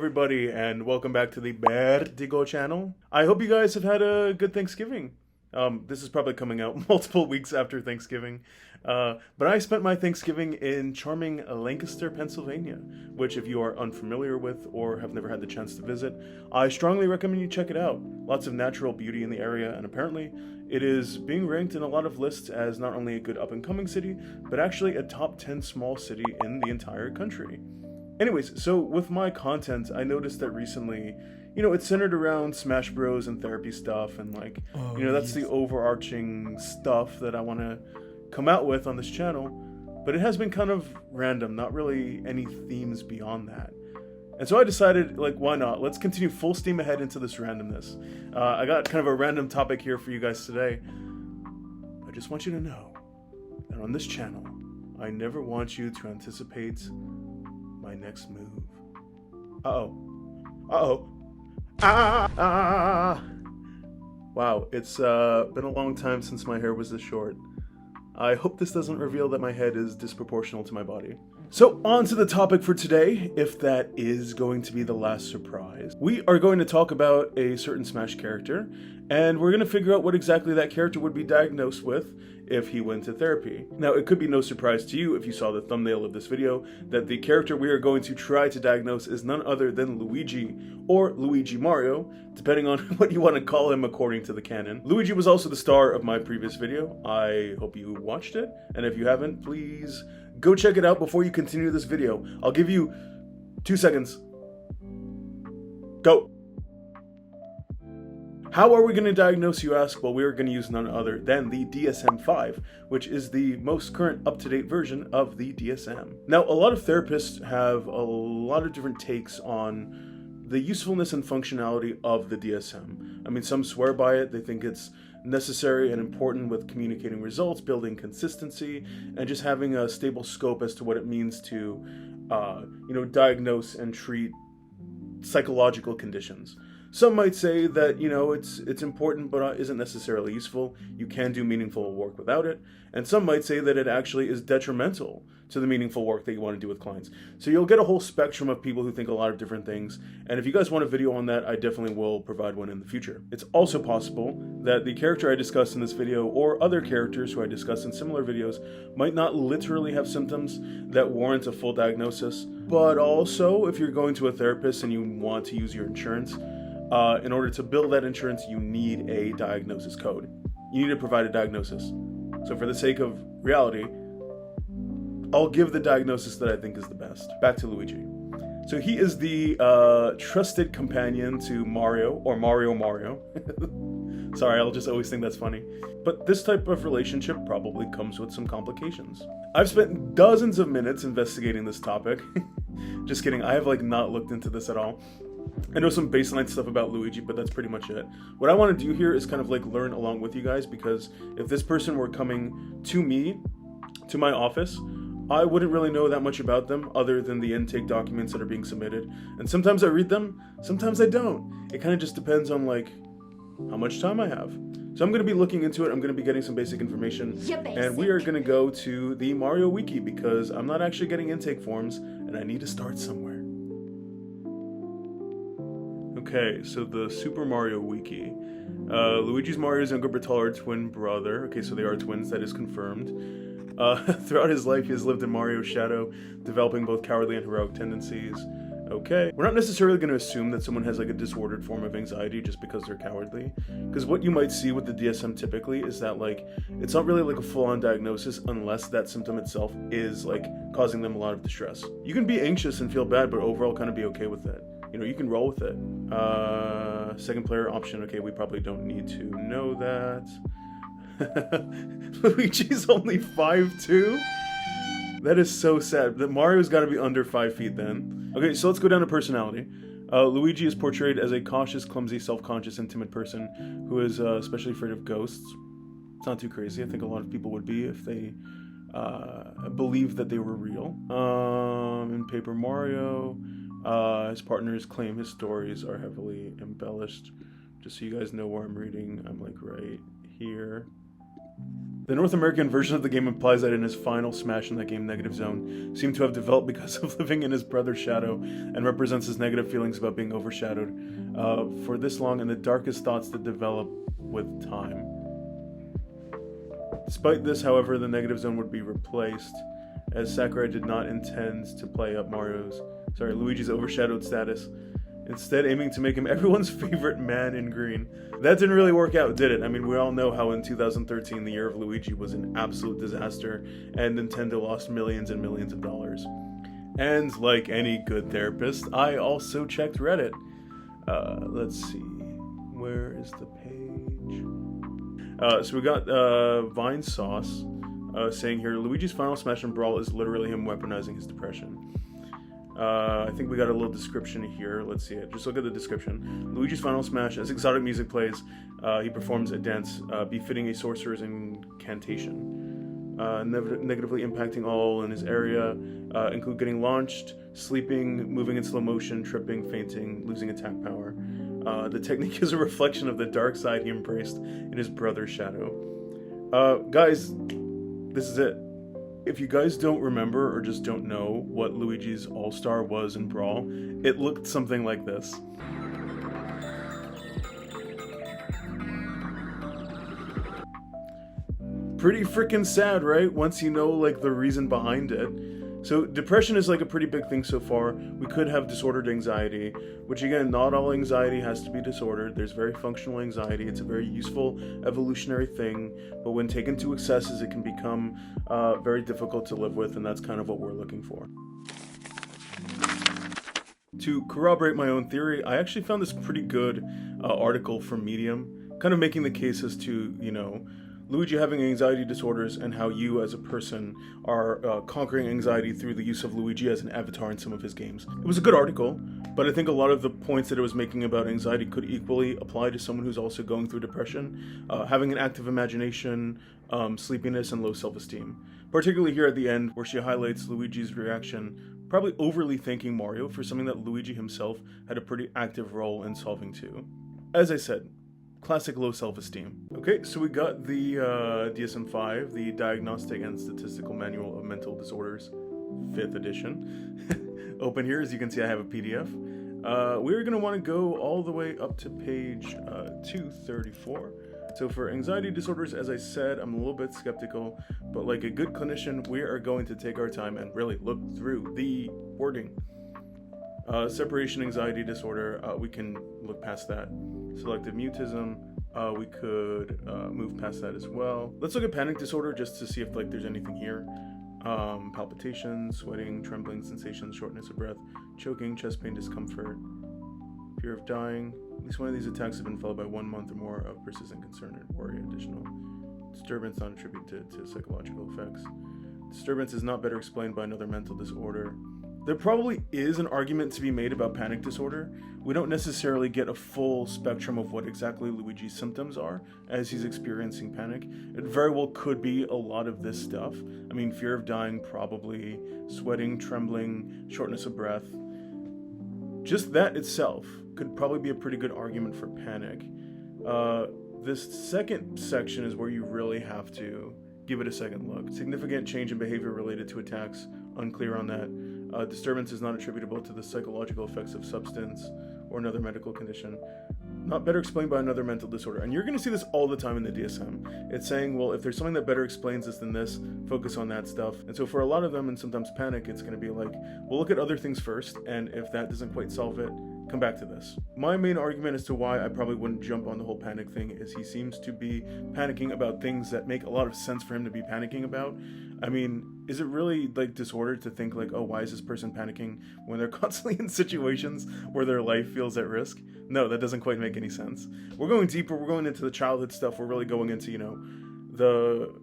everybody, and welcome back to the Bertigo channel. I hope you guys have had a good Thanksgiving. This is probably coming out multiple weeks after Thanksgiving. But I spent my Thanksgiving in charming Lancaster, Pennsylvania, which if you are unfamiliar with or have never had the chance to visit, I strongly recommend you check it out. Lots of natural beauty in the area, and apparently it is being ranked in a lot of lists as not only a good up-and-coming city, but actually a top 10 small city in the entire country. Anyways, so with my content, I noticed that recently, it's centered around Smash Bros. And therapy stuff, and that's the overarching stuff that I want to come out with on this channel. But it has been kind of random, not really any themes beyond that. And so I decided, why not? Let's continue full steam ahead into this randomness. I got kind of a random topic here for you guys today. I just want you to know that on this channel, I never want you to anticipate my next move. Wow, it's been a long time since my hair was this short. I hope this doesn't reveal that my head is disproportional to my body. So, on to the topic for today, if that is going to be the last surprise. We are going to talk about a certain Smash character, and we're going to figure out what exactly that character would be diagnosed with if he went to therapy. Now, it could be no surprise to you if you saw the thumbnail of this video that the character we are going to try to diagnose is none other than Luigi, or Luigi Mario, depending on what you want to call him according to the canon. Luigi was also the star of my previous video. I hope you watched it, and if you haven't, please go check it out before you continue this video. I'll give you 2 seconds. Go. How are we going to diagnose, you ask? Well, we are going to use none other than the DSM-5, which is the most current up-to-date version of the DSM. Now, a lot of therapists have a lot of different takes on the usefulness and functionality of the DSM. I mean, some swear by it. They think it's necessary and important with communicating results, building consistency, and just having a stable scope as to what it means to, diagnose and treat psychological conditions. Some might say that, it's important but isn't necessarily useful. You can do meaningful work without it. And some might say that it actually is detrimental to the meaningful work that you want to do with clients. So you'll get a whole spectrum of people who think a lot of different things. And if you guys want a video on that, I definitely will provide one in the future. It's also possible that the character I discussed in this video or other characters who I discussed in similar videos might not literally have symptoms that warrant a full diagnosis. But also, if you're going to a therapist and you want to use your insurance, in order to bill that insurance, you need a diagnosis code. You need to provide a diagnosis. So for the sake of reality, I'll give the diagnosis that I think is the best. Back to Luigi. So he is the trusted companion to Mario, or Mario. Sorry, I'll just always think that's funny. But this type of relationship probably comes with some complications. I've spent dozens of minutes investigating this topic. Just kidding, I have not looked into this at all. I know some baseline stuff about Luigi, but that's pretty much it. What I want to do here is kind of learn along with you guys, because if this person were coming to me, to my office, I wouldn't really know that much about them other than the intake documents that are being submitted. And sometimes I read them, sometimes I don't. It kind of just depends on how much time I have. So I'm going to be looking into it, I'm going to be getting some basic information, and we are going to go to the Mario Wiki because I'm not actually getting intake forms, and I need to start somewhere. Okay, so the Super Mario Wiki. Luigi's Mario's younger but taller twin brother. Okay, so they are twins, that is confirmed. Throughout his life, he has lived in Mario's shadow, developing both cowardly and heroic tendencies. Okay. We're not necessarily going to assume that someone has a disordered form of anxiety just because they're cowardly. Because what you might see with the DSM typically is that it's not really a full-on diagnosis unless that symptom itself is causing them a lot of distress. You can be anxious and feel bad, but overall kind of be okay with it. You can roll with it. Second player option. Okay, we probably don't need to know that. Luigi's only 5'2"? That is so sad. That Mario's got to be under 5 feet then. Okay, so let's go down to personality. Luigi is portrayed as a cautious, clumsy, self-conscious, and timid person who is especially afraid of ghosts. It's not too crazy. I think a lot of people would be if they believed that they were real. In Paper Mario, his partners claim his stories are heavily embellished. Just so you guys know where I'm reading, I'm right here. The North American version of the game implies that in his final smash in that game, Negative Zone seemed to have developed because of living in his brother's shadow and represents his negative feelings about being overshadowed for this long and the darkest thoughts that develop with time. Despite this, however, the Negative Zone would be replaced, as Sakurai did not intend to play up Luigi's overshadowed status, instead aiming to make him everyone's favorite man in green. That didn't really work out, did it? I mean, we all know how in 2013, the year of Luigi was an absolute disaster, and Nintendo lost millions and millions of dollars. And like any good therapist, I also checked Reddit. Let's see, where is the page? So we got Vine Sauce saying here, Luigi's final smash and brawl is literally him weaponizing his depression. I think we got a little description here. Let's see it. Just look at the description. Luigi's final smash, as exotic music plays, he performs a dance befitting a sorcerer's incantation, negatively impacting all in his area, include getting launched, sleeping, moving in slow motion, tripping, fainting, losing attack power. The technique is a reflection of the dark side he embraced in his brother's shadow. Guys, this is it. If you guys don't remember or just don't know what Luigi's All-Star was in Brawl, it looked something like this. Pretty freaking sad, right? Once you know, like, the reason behind it. So depression is like a pretty big thing so far. We could have disordered anxiety, which again, not all anxiety has to be disordered. There's very functional anxiety. It's a very useful evolutionary thing, but when taken to excesses, it can become very difficult to live with, and that's kind of what we're looking for. To corroborate my own theory, I actually found this pretty good article from Medium, kind of making the case as to, you know, Luigi having anxiety disorders and how you as a person are conquering anxiety through the use of Luigi as an avatar in some of his games. It was a good article, but I think a lot of the points that it was making about anxiety could equally apply to someone who's also going through depression, having an active imagination, sleepiness, and low self-esteem. Particularly here at the end, where she highlights Luigi's reaction, probably overly thanking Mario for something that Luigi himself had a pretty active role in solving too. As I said, classic low self-esteem. Okay, so we got the DSM-5, the Diagnostic and Statistical Manual of Mental Disorders, 5th edition. Open here, as you can see I have a PDF. We're going to want to go all the way up to page 234. So for anxiety disorders, as I said, I'm a little bit skeptical, but like a good clinician, we are going to take our time and really look through the wording. Separation anxiety disorder, we can look past that. Selective mutism, we could move past that as well. Let's look at panic disorder just to see if like there's anything here. Palpitations, sweating, trembling sensations, shortness of breath, choking, chest pain, discomfort, fear of dying. At least one of these attacks have been followed by 1 month or more of persistent concern and worry. Additional disturbance not attributed to psychological effects. Disturbance is not better explained by another mental disorder. There probably is an argument to be made about panic disorder. We don't necessarily get a full spectrum of what exactly Luigi's symptoms are as he's experiencing panic. It very well could be a lot of this stuff. I mean, fear of dying, probably, sweating, trembling, shortness of breath. Just that itself could probably be a pretty good argument for panic. This second section is where you really have to give it a second look. Significant change in behavior related to attacks, unclear on that. Disturbance is not attributable to the psychological effects of substance or another medical condition. Not better explained by another mental disorder. And you're going to see this all the time in the DSM. It's saying, well, if there's something that better explains this than this, focus on that stuff. And so for a lot of them, and sometimes panic, it's going to be like, we'll look at other things first, and if that doesn't quite solve it, come back to this. My main argument as to why I probably wouldn't jump on the whole panic thing is he seems to be panicking about things that make a lot of sense for him to be panicking about. I mean, is it really like disordered to think like, oh, why is this person panicking when they're constantly in situations where their life feels at risk? No, that doesn't quite make any sense. We're going deeper, we're going into the childhood stuff, we're really going into, you know, the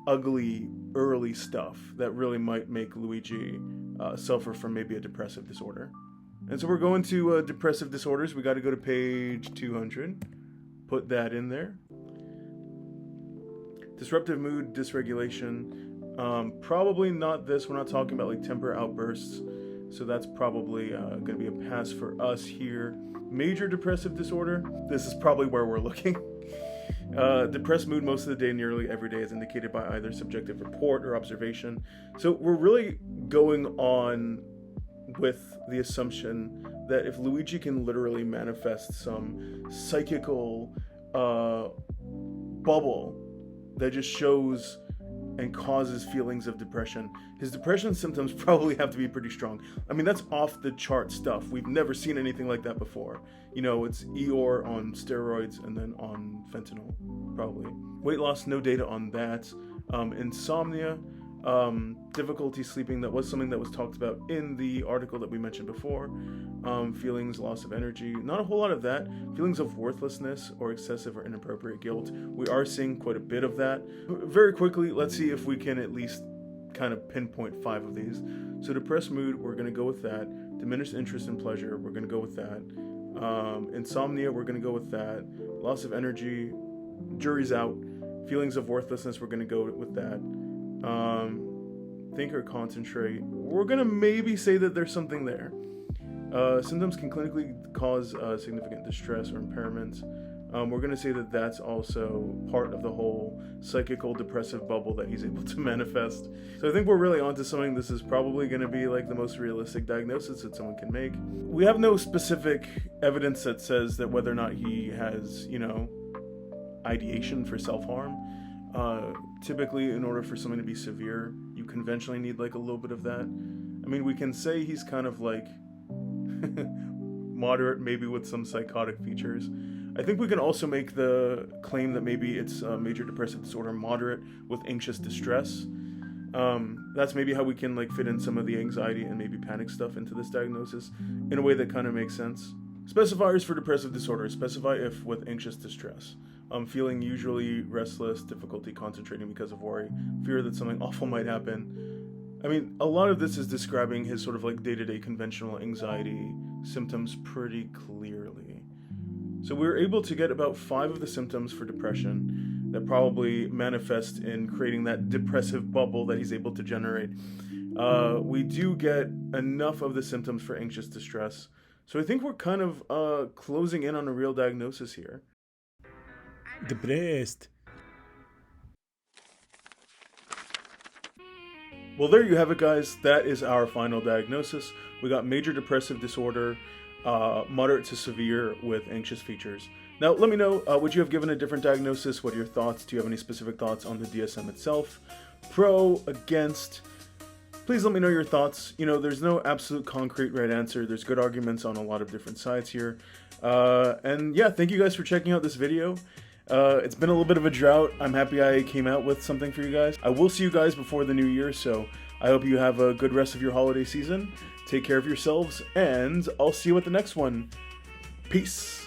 ugly early stuff that really might make Luigi suffer from maybe a depressive disorder. And so we're going to depressive disorders. We got to go to page 200. Put that in there. Disruptive mood dysregulation. Probably not this. We're not talking about like temper outbursts. So that's probably going to be a pass for us here. Major depressive disorder. This is probably where we're looking. Depressed mood most of the day, nearly every day, is indicated by either subjective report or observation. So we're really going on with the assumption that if Luigi can literally manifest some psychical bubble that just shows and causes feelings of depression, his depression symptoms probably have to be pretty strong. I mean, that's off the chart stuff. We've never seen anything like that before. You know, it's Eeyore on steroids and then on fentanyl, probably. Weight loss, no data on that. Insomnia, difficulty sleeping, that was something that was talked about in the article that we mentioned before. Feelings, loss of energy, not a whole lot of that. Feelings of worthlessness or excessive or inappropriate guilt, we are seeing quite a bit of that. Very quickly, let's see if we can at least kind of pinpoint 5 of these. So depressed mood, we're going to go with that. Diminished interest in pleasure, we're going to go with that. Insomnia, we're going to go with that. Loss of energy, jury's out. Feelings of worthlessness, we're going to go with that. Think or concentrate, we're going to maybe say that there's something there. Symptoms can clinically cause significant distress or impairment. We're going to say that that's also part of the whole psychical depressive bubble that he's able to manifest. So I think we're really onto something. This is probably going to be like the most realistic diagnosis that someone can make. We have no specific evidence that says that whether or not he has, you know, ideation for self-harm. Typically, in order for something to be severe, you conventionally need like a little bit of that. I mean, we can say he's kind of like moderate, maybe with some psychotic features. I think we can also make the claim that maybe it's major depressive disorder moderate with anxious distress. That's maybe how we can like fit in some of the anxiety and maybe panic stuff into this diagnosis in a way that kind of makes sense. Specifiers for depressive disorder: specify if with anxious distress. Feeling usually restless, difficulty concentrating because of worry, fear that something awful might happen. I mean, a lot of this is describing his sort of like day-to-day conventional anxiety symptoms pretty clearly. So we were able to get about 5 of the symptoms for depression that probably manifest in creating that depressive bubble that he's able to generate. We do get enough of the symptoms for anxious distress. So I think we're kind of closing in on a real diagnosis here. Depressed. Well, there you have it, guys. That is our final diagnosis. We got major depressive disorder, moderate to severe with anxious features. Now, let me know, would you have given a different diagnosis? What are your thoughts? Do you have any specific thoughts on the DSM itself? Pro, against? Please let me know your thoughts. You know, there's no absolute concrete right answer. There's good arguments on a lot of different sides here. And yeah, thank you guys for checking out this video. It's been a little bit of a drought. I'm happy I came out with something for you guys. I will see you guys before the new year, so I hope you have a good rest of your holiday season. Take care of yourselves, and I'll see you at the next one. Peace.